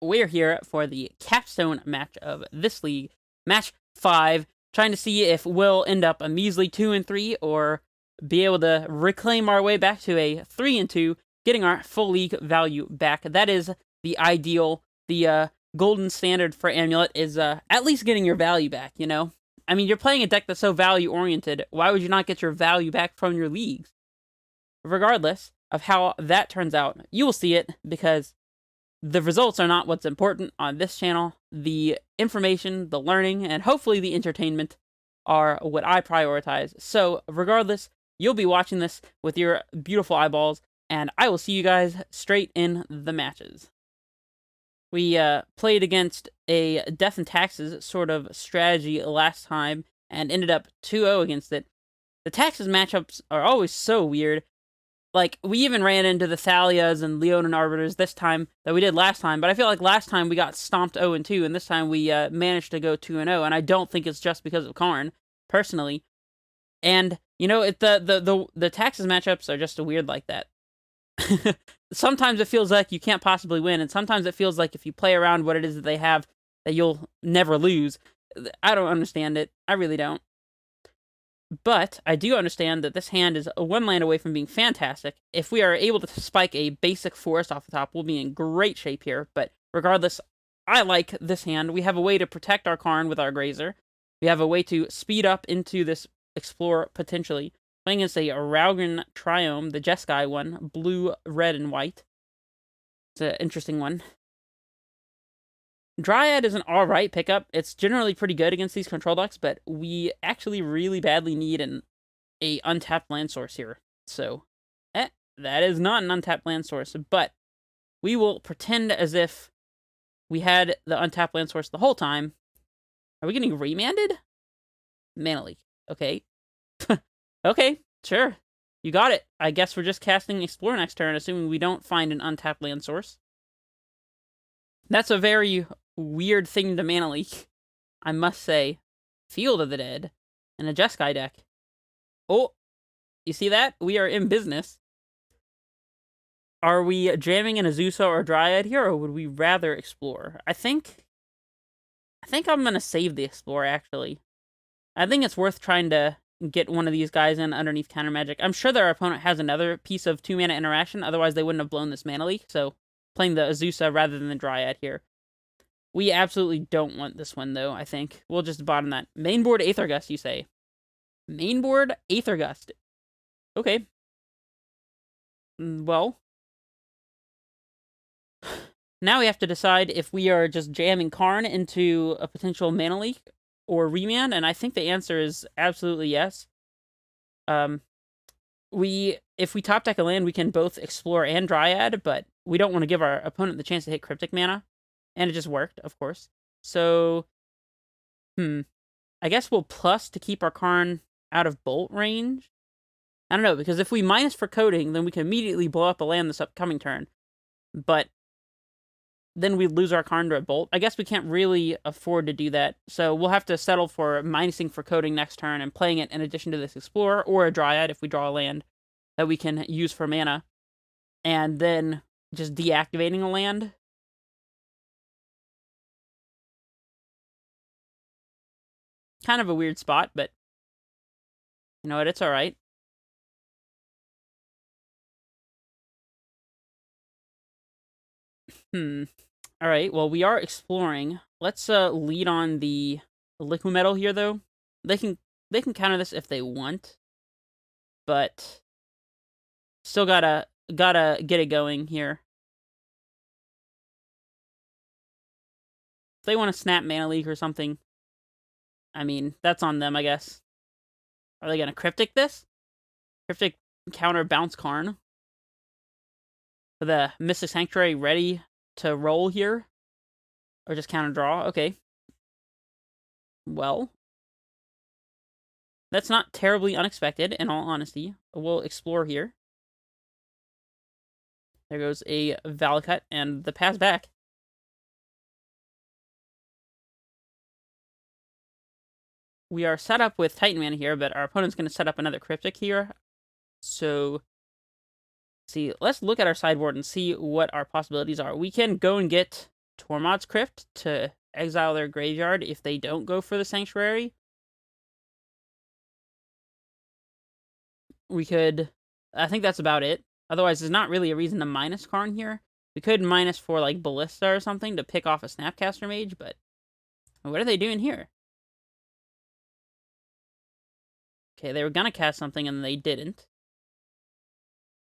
we're here for the capstone match of this league, match 5, trying to see if we'll end up a measly 2-3 or be able to reclaim our way back to a 3-2, getting our full league value back. That is the ideal. The golden standard for Amulet is at least getting your value back, you know? I mean, you're playing a deck that's so value-oriented, why would you not get your value back from your leagues? Regardless of how that turns out, you will see it, because the results are not what's important on this channel. The information, the learning, and hopefully the entertainment are what I prioritize. So, regardless, you'll be watching this with your beautiful eyeballs, and I will see you guys straight in the matches. We played against a Death and Taxes sort of strategy last time, and ended up 2-0 against it. The Taxes matchups are always so weird. Like, we even ran into the Thalias and Leonin Arbiters this time that we did last time, but I feel like last time we got stomped 0-2, and this time we managed to go 2-0, and I don't think it's just because of Karn, personally. And, you know, the Taxes matchups are just weird like that. Sometimes it feels like you can't possibly win, and sometimes it feels like if you play around what it is that they have, that you'll never lose. I don't understand it. I really don't. But I do understand that this hand is one land away from being fantastic. If we are able to spike a basic forest off the top, we'll be in great shape here. But regardless, I like this hand. We have a way to protect our Karn with our Grazer. We have a way to speed up into this Explorer, potentially. Playing against a Raugan Triome, the Jeskai one, blue, red, and white. It's an interesting one. Dryad is an alright pickup. It's generally pretty good against these control decks, but we actually really badly need a untapped land source here. So, that is not an untapped land source, but we will pretend as if we had the untapped land source the whole time. Are we getting remanded? Mana Leak. Okay. Okay, sure. You got it. I guess we're just casting Explore next turn, assuming we don't find an untapped land source. That's a very weird thing to mana leak, I must say. Field of the Dead and a Jeskai deck. Oh, you see that? We are in business. Are we jamming in Azusa or Dryad here, or would we rather Explore? I think I'm gonna save the Explore, actually. I think it's worth trying to get one of these guys in underneath Counter Magic. I'm sure their opponent has another piece of 2-mana interaction, otherwise they wouldn't have blown this mana leak, so playing the Azusa rather than the Dryad here. We absolutely don't want this one, though, I think. We'll just bottom that. Mainboard Aether Gust, you say? Mainboard Aether Gust. Okay. Well. Now we have to decide if we are just jamming Karn into a potential mana leak or remand, and I think the answer is absolutely yes. If we top deck a land, we can both Explore and Dryad, but we don't want to give our opponent the chance to hit Cryptic mana. And it just worked, of course. So, I guess we'll plus to keep our Karn out of bolt range. I don't know, because if we minus for coding, then we can immediately blow up a land this upcoming turn. But then we lose our Karn to a bolt. I guess we can't really afford to do that. So we'll have to settle for minusing for coding next turn and playing it in addition to this Explorer or a Dryad if we draw a land that we can use for mana. And then just deactivating a land. Kind of a weird spot, but you know what? It's alright. Alright, well, we are exploring. Let's lead on the liquid metal here, though. They can counter this if they want, but still gotta get it going here. If they want to snap mana leak or something, I mean, that's on them, I guess. Are they gonna Cryptic this? Cryptic counter bounce Karn. With a Mystic Sanctuary ready to roll here? Or just counter draw? Okay. Well, that's not terribly unexpected, in all honesty. We'll Explore here. There goes a Valakut and the pass back. We are set up with Titan Mana here, but our opponent's going to set up another Cryptic here. So, see, let's look at our sideboard and see what our possibilities are. We can go and get Tormod's Crypt to exile their graveyard if they don't go for the Sanctuary. We could... I think that's about it. Otherwise, there's not really a reason to minus Karn here. We could minus for, like, Ballista or something to pick off a Snapcaster Mage, but... What are they doing here? Okay, they were gonna cast something and they didn't.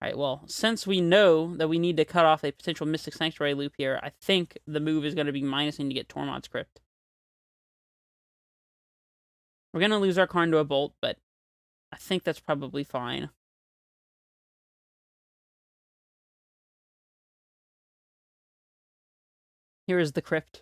Alright, well, since we know that we need to cut off a potential Mystic Sanctuary loop here, I think the move is going to be minusing to get Tormod's Crypt. We're going to lose our Karn to a Bolt, but I think that's probably fine. Here is the Crypt.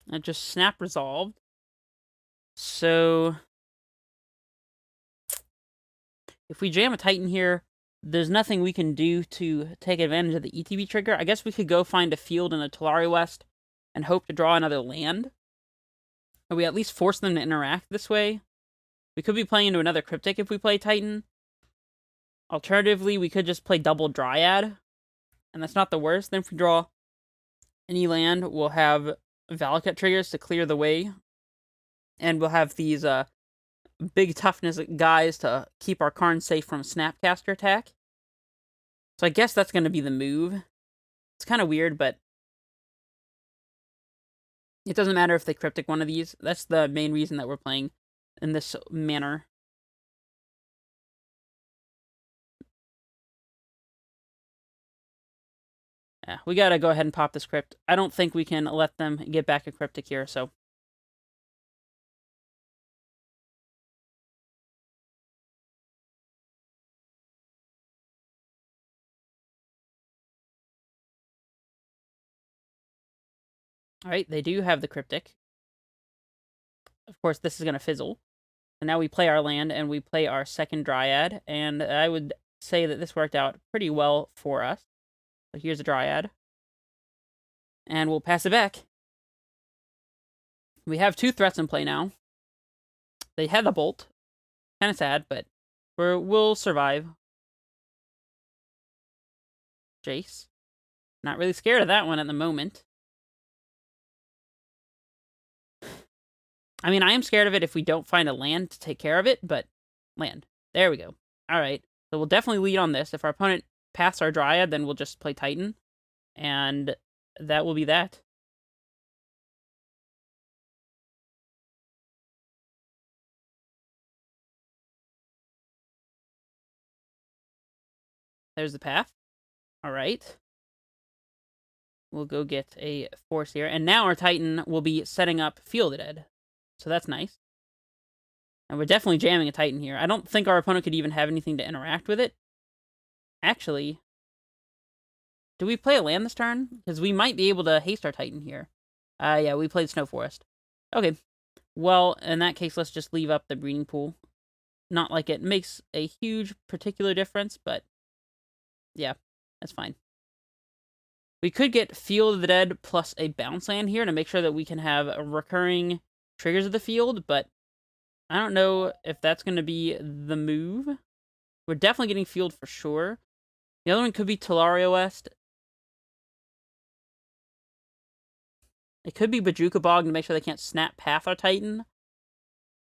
And just snap resolved. So if we jam a Titan here, there's nothing we can do to take advantage of the ETB trigger. I guess we could go find a field in the Talari West and hope to draw another land. Or we at least force them to interact this way. We could be playing into another Cryptic if we play Titan. Alternatively, we could just play double Dryad. And that's not the worst. Then if we draw any land, we'll have Valakut triggers to clear the way. And we'll have these big toughness guys to keep our Karn safe from Snapcaster attack. So I guess that's going to be the move. It's kind of weird, but it doesn't matter if they Cryptic one of these. That's the main reason that we're playing in this manner. Yeah, we gotta go ahead and pop this Crypt. I don't think we can let them get back a Cryptic here, so... Alright, they do have the Cryptic. Of course, this is going to fizzle. And now we play our land, and we play our second Dryad, and I would say that this worked out pretty well for us. So here's a Dryad. And we'll pass it back. We have 2 threats in play now. They had the Bolt. Kind of sad, but we'll survive. Jace. Not really scared of that one at the moment. I mean, I am scared of it if we don't find a land to take care of it, but land. There we go. Alright, so we'll definitely lead on this. If our opponent pass our Dryad, then we'll just play Titan. And that will be that. There's the path. Alright. We'll go get a force here. And now our Titan will be setting up Fielded Ed. So that's nice. And we're definitely jamming a Titan here. I don't think our opponent could even have anything to interact with it. Actually, do we play a land this turn? Because we might be able to haste our Titan here. Yeah, we played Snow Forest. Okay. Well, in that case, let's just leave up the breeding pool. Not like it makes a huge particular difference, but yeah, that's fine. We could get Field of the Dead plus a bounce land here to make sure that we can have a recurring triggers of the field, but I don't know if that's going to be the move. We're definitely getting field for sure. The other one could be Talaria West. It could be Bajuka Bog to make sure they can't snap Path our Titan,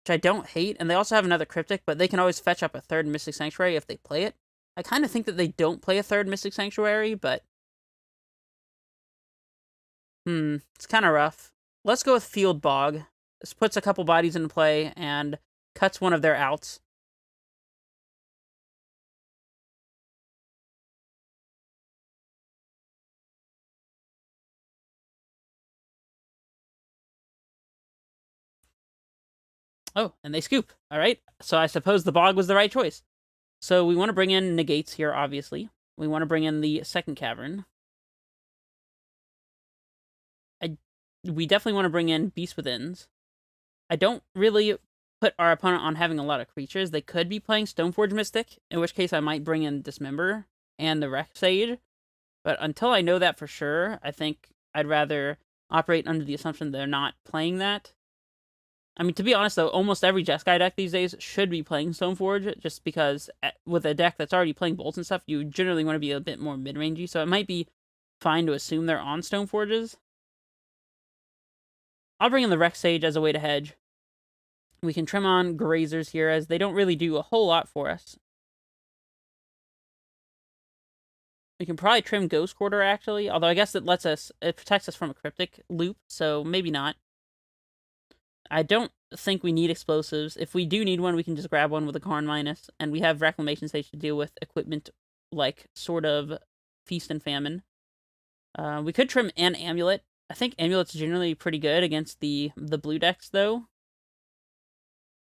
which I don't hate. And they also have another Cryptic, but they can always fetch up a 3rd Mystic Sanctuary if they play it. I kind of think that they don't play a 3rd Mystic Sanctuary, but... it's kind of rough. Let's go with Field Bog. This puts a couple bodies into play and cuts one of their outs. Oh, and they scoop. All right. So I suppose the Bog was the right choice. So we want to bring in negates here, obviously. We want to bring in the second cavern. We definitely want to bring in Beast Withins. I don't really put our opponent on having a lot of creatures. They could be playing Stoneforge Mystic, in which case I might bring in Dismember and the Wreck Sage. But until I know that for sure, I think I'd rather operate under the assumption they're not playing that. I mean, to be honest, though, almost every Jeskai deck these days should be playing Stoneforge, just because with a deck that's already playing bolts and stuff, you generally want to be a bit more mid-rangey, so it might be fine to assume they're on Stoneforges. I'll bring in the Rex Sage as a way to hedge. We can trim on Grazers here, as they don't really do a whole lot for us. We can probably trim Ghost Quarter, actually, although I guess it protects us from a Cryptic loop, so maybe not. I don't think we need explosives. If we do need one, we can just grab one with a Karn minus, and we have Reclamation Stage to deal with equipment like sort of Feast and Famine. We could trim an Amulet. I think Amulet's generally pretty good against the blue decks, though.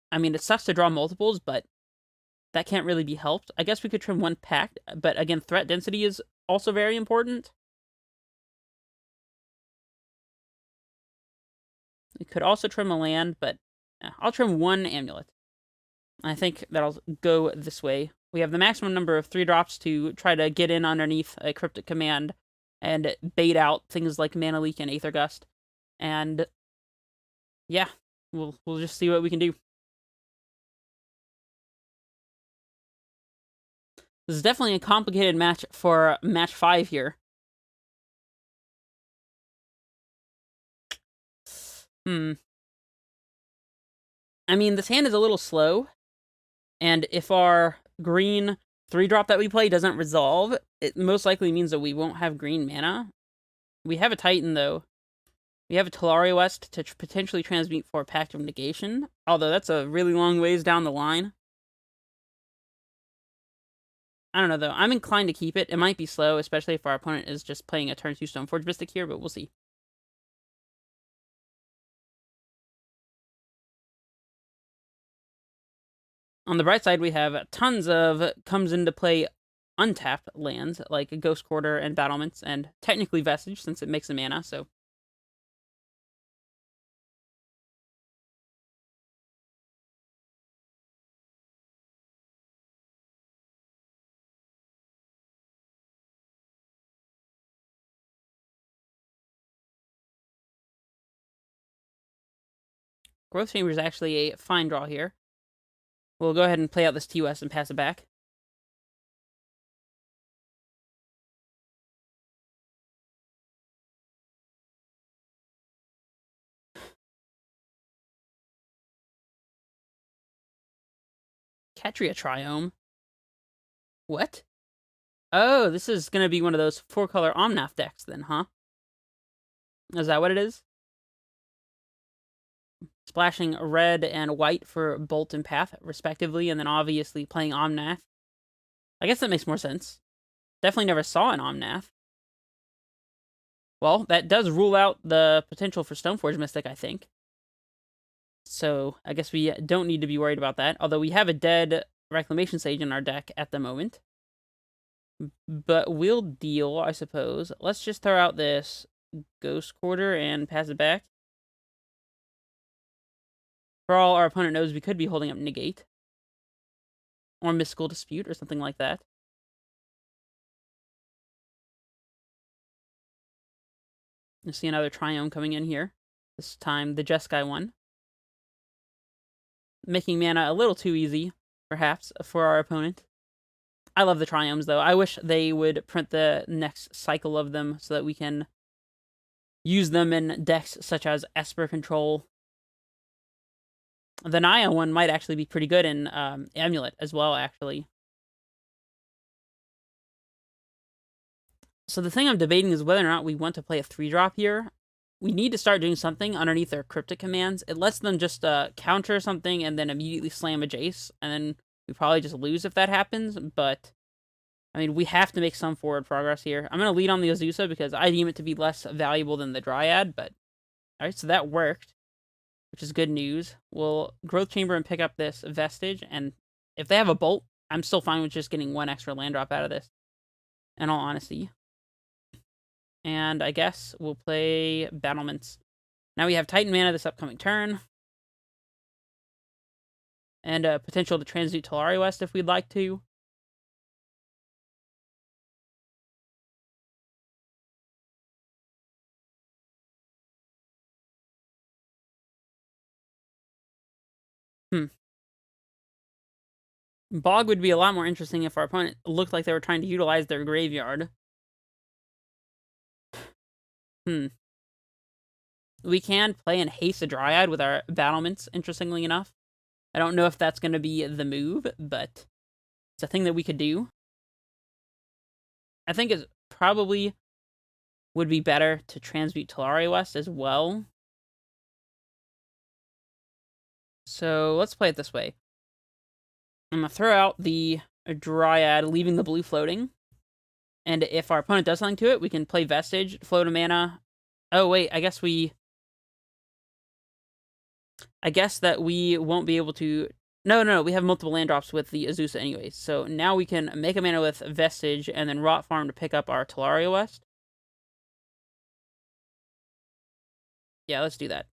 I mean, it sucks to draw multiples, but that can't really be helped. I guess we could trim one Pact, but again, threat density is also very important. We could also trim a land, but I'll trim one Amulet. I think that'll go this way. We have the maximum number of 3-drops to try to get in underneath a Cryptic Command and bait out things like Mana Leak and Aether Gust. And yeah, we'll just see what we can do. This is definitely a complicated match for match 5 here. I mean, this hand is a little slow, and if our green 3-drop that we play doesn't resolve, it most likely means that we won't have green mana. We have a Titan, though. We have a Tolaria West to potentially transmute for Pact of Negation, although that's a really long ways down the line. I don't know, though. I'm inclined to keep it. It might be slow, especially if our opponent is just playing a turn 2 Stoneforge Mystic here, but we'll see. On the bright side, we have tons of comes into play untapped lands, like Ghost Quarter and Battlements, and technically Vestige, since it makes a mana, so... Growth Chamber is actually a fine draw here. We'll go ahead and play out this TOS and pass it back. Catria Triome. What? Oh, this is going to be one of those 4-color Omnath decks then, huh? Is that what it is? Splashing red and white for Bolt and Path, respectively, and then obviously playing Omnath. I guess that makes more sense. Definitely never saw an Omnath. Well, that does rule out the potential for Stoneforge Mystic, I think. So, I guess we don't need to be worried about that. Although we have a dead Reclamation Sage in our deck at the moment. But we'll deal, I suppose. Let's just throw out this Ghost Quarter and pass it back. For all our opponent knows, we could be holding up Negate. Or Mystical Dispute, or something like that. You see another Triome coming in here. This time, the Jeskai one. Making mana a little too easy, perhaps, for our opponent. I love the Triomes, though. I wish they would print the next cycle of them so that we can use them in decks such as Esper Control. The Naya one might actually be pretty good in Amulet as well, actually. So the thing I'm debating is whether or not we want to play a 3-drop here. We need to start doing something underneath their Cryptic commands. It lets them just counter something and then immediately slam a Jace, and then we probably just lose if that happens, but... I mean, we have to make some forward progress here. I'm going to lead on the Azusa because I deem it to be less valuable than the Dryad, but... Alright, so that worked, which is good news. We'll Growth Chamber and pick up this Vestige, and if they have a Bolt, I'm still fine with just getting one extra land drop out of this, in all honesty. And I guess we'll play Battlements. Now we have Titan mana this upcoming turn. And potential to transmute Tolaria West if we'd like to. Hmm. Bog would be a lot more interesting if our opponent looked like they were trying to utilize their graveyard. Hmm. We can play and haste a Dryad with our battlements, interestingly enough. I don't know if that's going to be the move, but it's a thing that we could do. I think it probably would be better to transmute Tolaria West as well. So let's play it this way. I'm going to throw out the Dryad, leaving the blue floating. And if our opponent does something to it, we can play Vestige, float a mana. Oh, wait, I guess that we won't be able to... No, we have multiple land drops with the Azusa anyways. So now we can make a mana with Vestige and then Rot Farm to pick up our Tolaria West. Yeah, let's do that.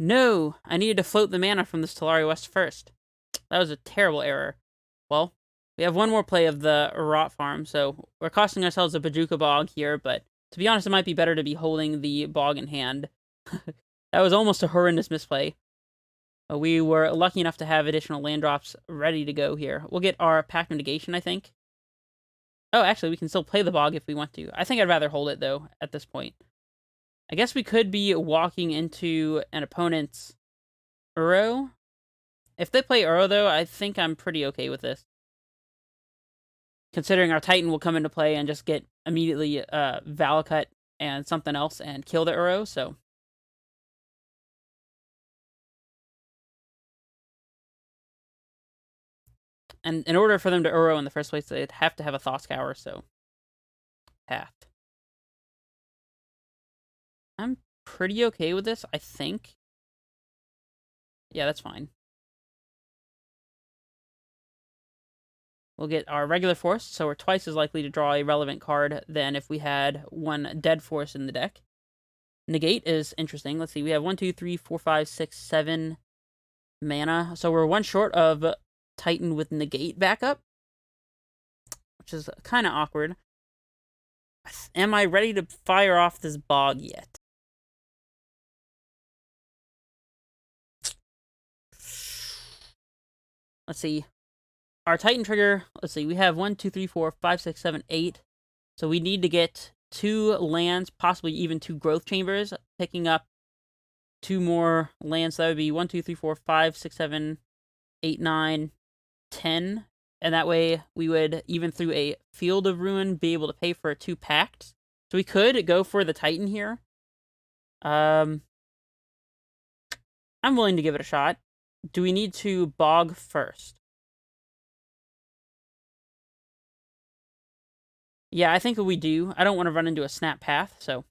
No! I needed to float the mana from this Tolaria West first. That was a terrible error. Well, we have one more play of the Rot Farm, so we're costing ourselves a Bajuka Bog here, but to be honest, it might be better to be holding the Bog in hand. That was almost a horrendous misplay. We were lucky enough to have additional land drops ready to go here. We'll get our Pact of Negation, I think. Oh, actually, we can still play the Bog if we want to. I think I'd rather hold it, though, at this point. I guess we could be walking into an opponent's Uro. If they play Uro, though, I think I'm pretty okay with this. Considering our Titan will come into play and just get immediately Valakut and something else and kill the Uro, so... And in order for them to Uro in the first place, they'd have to have a Thought Scour, so... Path. I'm pretty okay with this, I think. Yeah, that's fine. We'll get our regular force, so we're twice as likely to draw a relevant card than if we had one dead force in the deck. Negate is interesting. Let's see, we have 1, 2, 3, 4, 5, 6, 7 mana. So we're one short of Titan with Negate backup, which is kind of awkward. Am I ready to fire off this Bog yet? Let's see. Our Titan trigger, let's see, we have 1, 2, 3, 4, 5, 6, 7, 8. So we need to get 2 lands, possibly even 2 growth chambers, picking up 2 more lands. So that would be 1, 2, 3, 4, 5, 6, 7, 8, 9, 10. And that way we would, even through a Field of Ruin, be able to pay for 2 pacts. So we could go for the Titan here. I'm willing to give it a shot. Do we need to Bog first? Yeah, I think we do. I don't want to run into a Snap Path, so...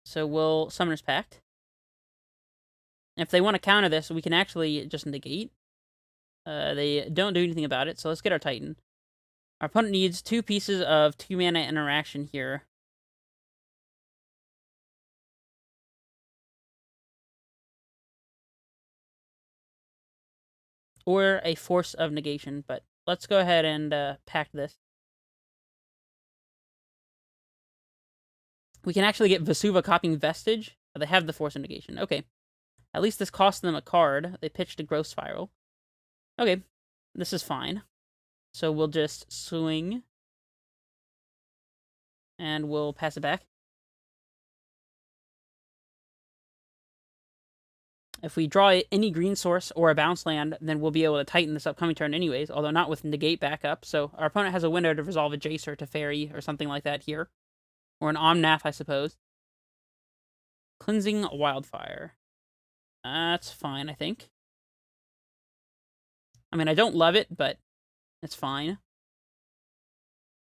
So we'll Summoner's Pact. If they want to counter this, we can actually just negate. They don't do anything about it, so let's get our Titan. Our opponent needs 2 pieces of 2 mana interaction here. Or a Force of Negation, but let's go ahead and pack this. We can actually get Vesuva copying Vestige. They have the Force of Negation. Okay. At least this cost them a card. They pitched a Growth Spiral. Okay. This is fine. So we'll just swing. And we'll pass it back. If we draw any green source or a bounce land, then we'll be able to Titan this upcoming turn anyways, although not with Negate backup. So our opponent has a window to resolve a Jacer to Fairy or something like that here. Or an Omnath, I suppose. Cleansing Wildfire. That's fine, I think. I mean, I don't love it, but it's fine.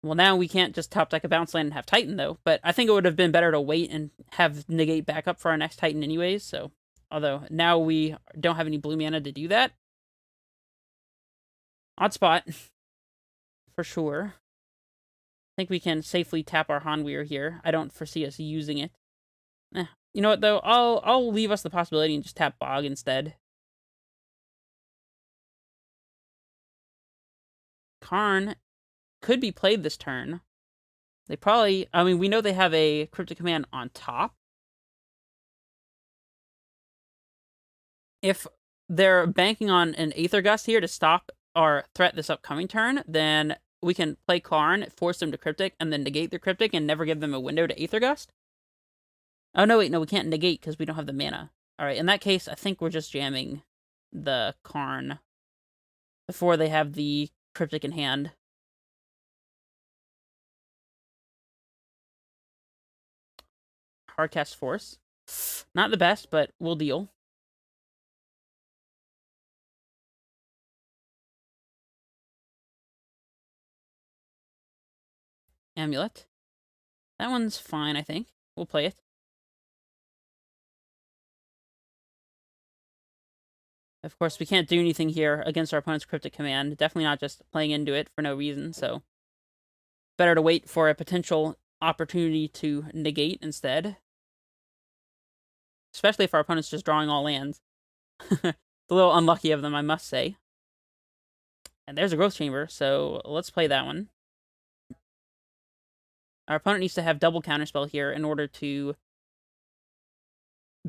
Well, now we can't just top deck a bounce land and have Titan, though. But I think it would have been better to wait and have Negate backup for our next Titan anyways, so... Although, now we don't have any blue mana to do that. Odd spot. For sure. I think we can safely tap our Hanweir here. I don't foresee us using it. You know what, though? I'll leave us the possibility and just tap Bog instead. Karn could be played this turn. They probably... I mean, we know they have a Cryptic Command on top. If they're banking on an Aether Gust here to stop our threat this upcoming turn, then we can play Karn, force them to Cryptic, and then negate their Cryptic and never give them a window to Aether Gust. Oh, no, wait, no, we can't negate because we don't have the mana. Alright, in that case, I think we're just jamming the Karn before they have the Cryptic in hand. Hardcast Force. Not the best, but we'll deal. Amulet. That one's fine, I think. We'll play it. Of course, we can't do anything here against our opponent's Cryptic Command. Definitely not just playing into it for no reason, so... better to wait for a potential opportunity to negate instead. Especially if our opponent's just drawing all lands. It's a little unlucky of them, I must say. And there's a Growth Chamber, so let's play that one. Our opponent needs to have double Counterspell here in order to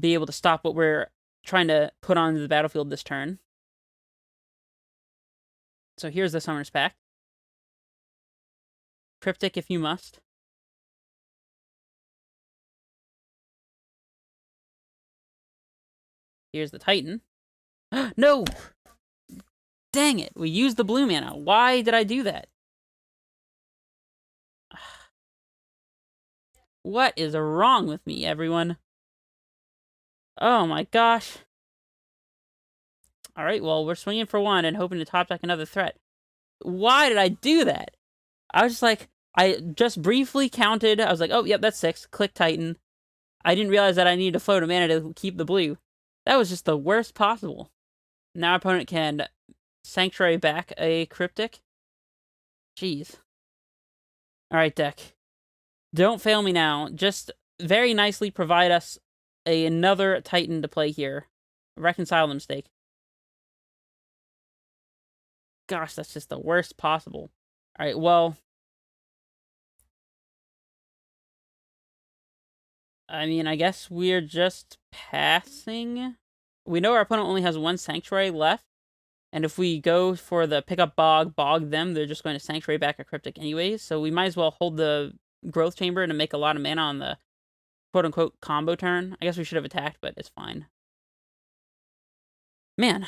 be able to stop what we're trying to put onto the battlefield this turn. So here's the Summoner's Pact. Cryptic if you must. Here's the Titan. No! Dang it! We used the blue mana. Why did I do that? What is wrong with me, everyone? Oh my gosh. Alright, well, we're swinging for one and hoping to top deck another threat. Why did I do that? I was just like, I just briefly counted. I was like, oh, yep, that's 6. Click Titan. I didn't realize that I needed to float a mana to keep the blue. That was just the worst possible. Now our opponent can Sanctuary back a Cryptic. Jeez. Alright, deck. Don't fail me now. Just very nicely provide us another Titan to play here. Reconcile the mistake. Gosh, that's just the worst possible. Alright, well... I mean, I guess we're just passing. We know our opponent only has one Sanctuary left. And if we go for the pickup bog them, they're just going to Sanctuary back a Cryptic anyways. So we might as well hold the Growth Chamber to make a lot of mana on the quote-unquote combo turn. I guess we should have attacked, but it's fine. Man,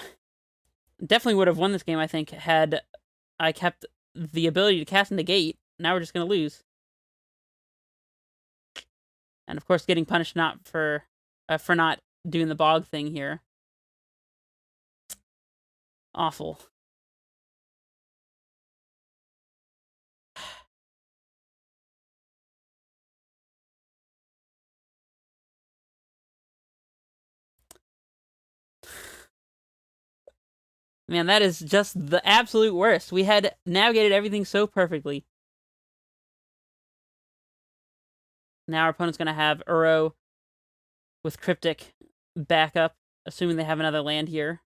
definitely would have won this game, I think, had I kept the ability to cast Negate. Now we're just going to lose. And of course, getting punished not for not doing the bog thing here. Awful. Man, that is just the absolute worst. We had navigated everything so perfectly. Now our opponent's going to have Uro with Cryptic backup, assuming they have another land here.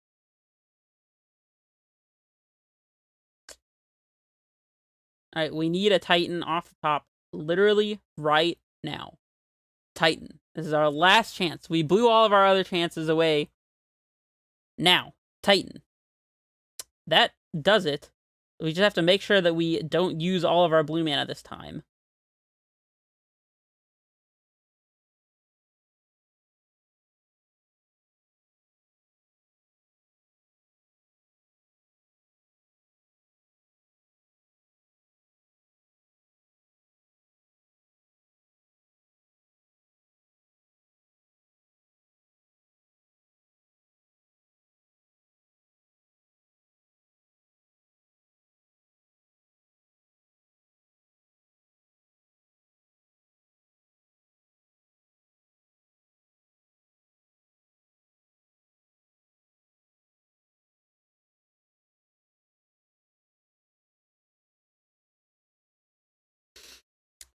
Alright, we need a Titan off the top literally right now. Titan. This is our last chance. We blew all of our other chances away. Now, Titan. That does it. We just have to make sure that we don't use all of our blue mana this time.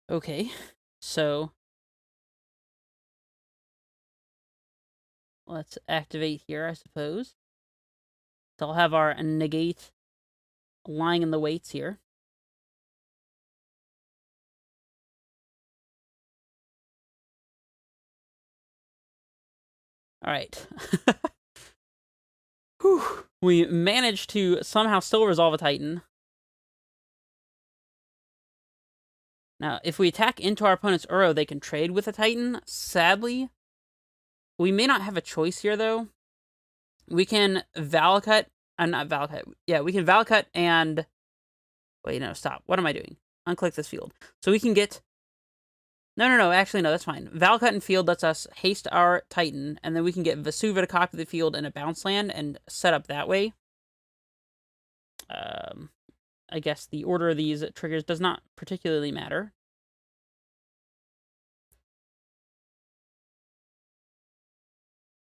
Okay, so let's activate here, I suppose. So I'll have our negate lying in the weights here. All right. Whew. We managed to somehow still resolve a Titan. Now, if we attack into our opponent's Uro, they can trade with a Titan. Sadly, we may not have a choice here, though. We can Valakut. Not Valakut. Yeah, we can Valakut and... Wait, no, stop. What am I doing? Unclick this field. So we can get... No. Actually, no, that's fine. Valakut and field lets us haste our Titan, and then we can get Vesuva to copy the field in a bounce land and set up that way. I guess the order of these triggers does not particularly matter.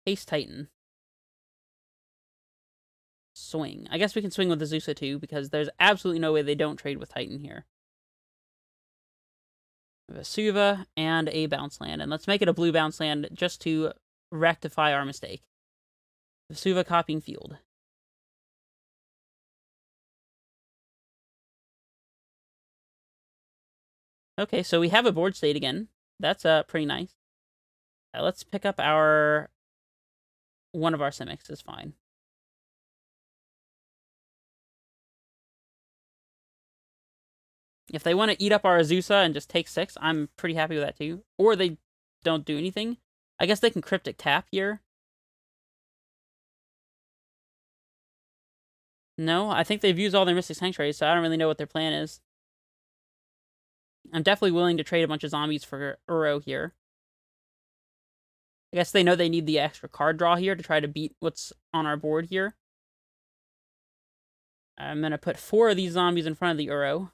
Haste Titan. Swing. I guess we can swing with the Azusa too, because there's absolutely no way they don't trade with Titan here. Vesuva and a bounce land. And let's make it a blue bounce land just to rectify our mistake. Vesuva copying field. Okay, so we have a board state again. That's pretty nice. Let's pick up our... One of our Simics is fine. If they want to eat up our Azusa and just take 6, I'm pretty happy with that too. Or they don't do anything. I guess they can Cryptic Tap here. No, I think they've used all their Mystic Sanctuaries, so I don't really know what their plan is. I'm definitely willing to trade a bunch of zombies for Uro here. I guess they know they need the extra card draw here to try to beat what's on our board here. I'm going to put 4 of these zombies in front of the Uro.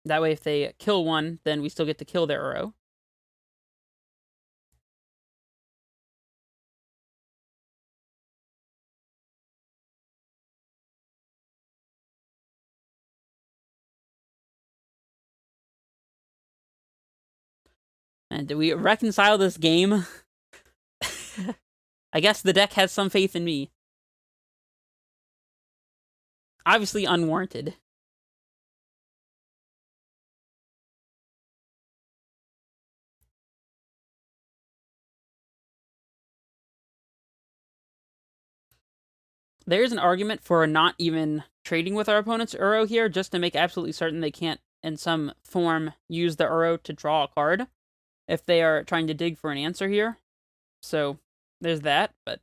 That way, if they kill one, then we still get to kill their Uro. And do we reconcile this game? I guess the deck has some faith in me. Obviously unwarranted. There's an argument for not even trading with our opponent's Uro here, just to make absolutely certain they can't, in some form, use the Uro to draw a card, if they are trying to dig for an answer here. So, there's that, but...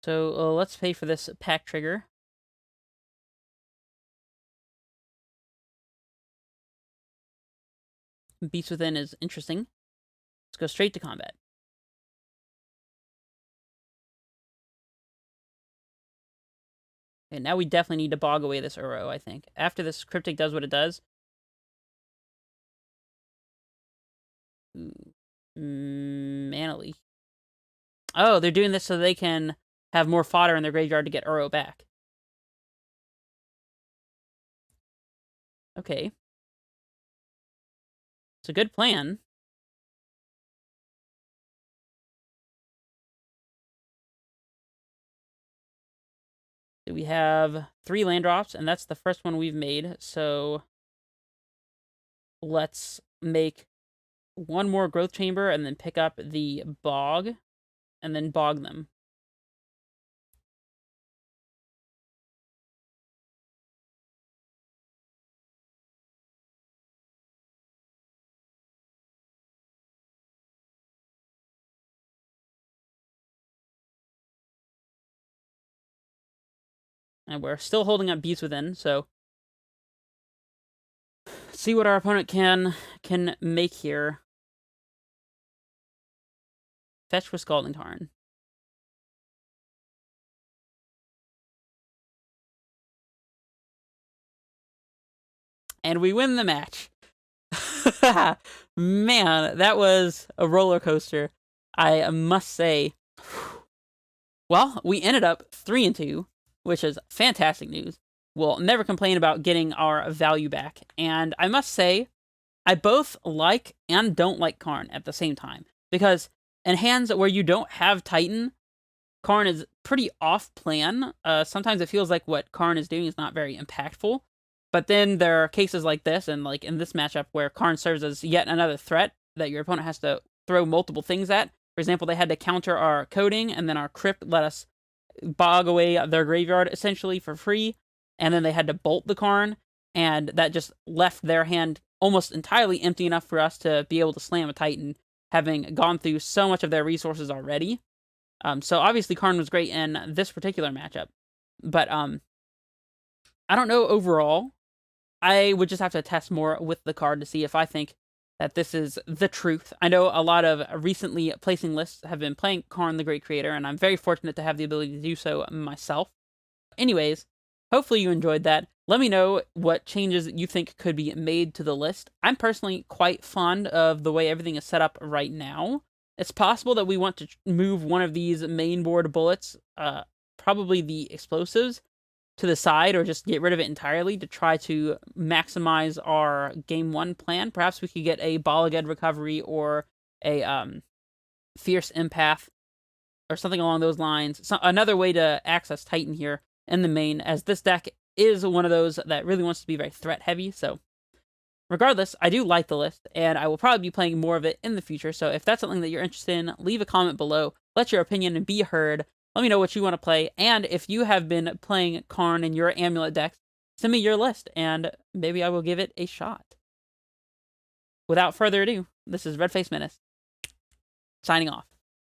So, let's pay for this pack trigger. Beast Within is interesting. Let's go straight to combat. Okay, now we definitely need to bog away this Uro, I think. After this Cryptic does what it does. Mana Leak. Oh, they're doing this so they can have more fodder in their graveyard to get Uro back. Okay. It's a good plan. We have 3 land drops, and that's the first one we've made. So let's make 1 more growth chamber and then pick up the bog and then bog them. And we're still holding up Beast Within, so let's see what our opponent can make here. Fetch with Scalding Tarn. And we win the match. Man, that was a roller coaster, I must say. Well, we ended up 3-2, which is fantastic news. We'll never complain about getting our value back. And I must say, I both like and don't like Karn at the same time. Because in hands where you don't have Titan, Karn is pretty off plan. Sometimes it feels like what Karn is doing is not very impactful. But then there are cases like this, and like in this matchup, where Karn serves as yet another threat that your opponent has to throw multiple things at. For example, they had to counter our coding, and then our crypt let us bog away their graveyard essentially for free. And then they had to bolt the Karn, and that just left their hand almost entirely empty enough for us to be able to slam a Titan, having gone through so much of their resources already. So obviously Karn was great in this particular matchup. But I don't know overall. I would just have to test more with the card to see if I think that this is the truth. I know a lot of recently placing lists have been playing Karn the Great Creator, and I'm very fortunate to have the ability to do so myself. Anyways, hopefully you enjoyed that. Let me know what changes you think could be made to the list. I'm personally quite fond of the way everything is set up right now. It's possible that we want to move one of these main board bullets, probably the explosives, to the side, or just get rid of it entirely to try to maximize our game 1 plan. Perhaps we could get a Balaged recovery or a Fierce Empath or something along those lines. Another way to access Titan here in the main, as this deck is one of those that really wants to be very threat heavy. So regardless, I do like the list, and I will probably be playing more of it in the future. So if that's something that you're interested in, leave a comment below. Let your opinion be heard. Let me know what you want to play, and if you have been playing Karn in your Amulet decks, send me your list, and maybe I will give it a shot. Without further ado, this is Redface Menace, signing off.